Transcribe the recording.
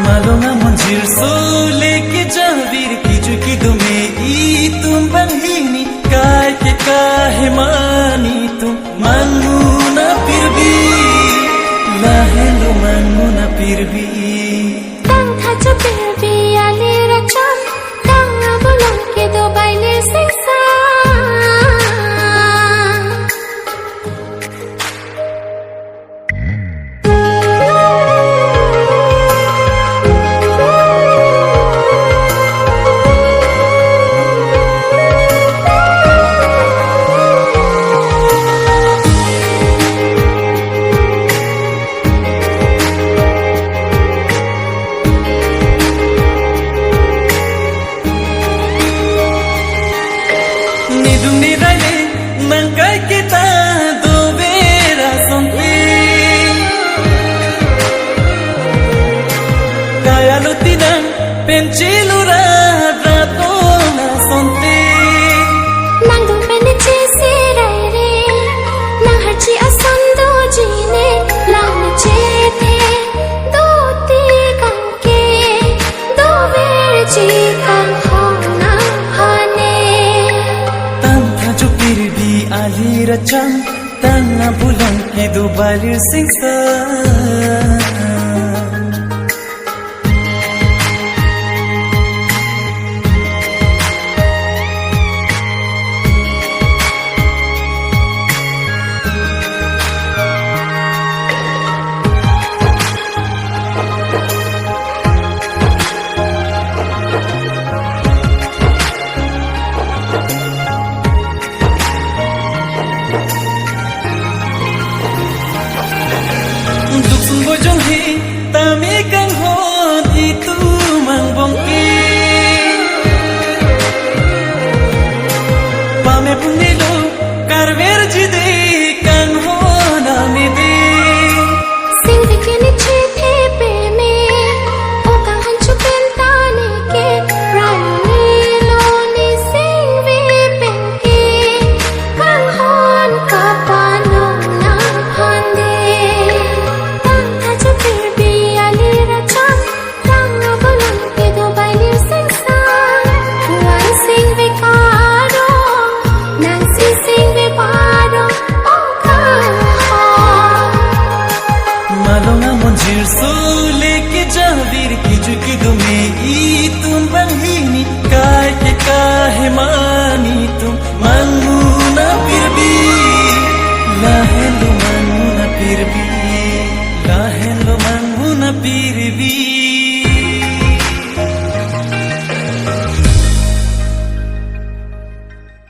Malonga manjir sole ke jahvir ki juki dume I tum banhini kai ke kahe mani tum manu na pirbi lahelo manu na pirbi tang tha cho pirbi ale racham tang abolong ke do baile singsa Nangkai kita do vera sompi Kaya lutinang pencilura rato na sompi Nang do penichi sirai re Nang harchi asan do jine Lang na chethe do ti kang ke Do ver chi kang hong nang hane Ali racham tanga bulang ki do balir singsa Bojong hi tami kang hon itu mang bongki pame punilo karver jide kang hon amidi sing dikeni chethe pe me o kang hanchu pentane ke rani lo ni sing ve pen ke kang hon ka pano na hande Malonga manjir sole ke jahvir ki juki dume I tum banhini kai ke kahe mani tum manu na pirbi lahelo manu na pirbi lahelo manu na pirbi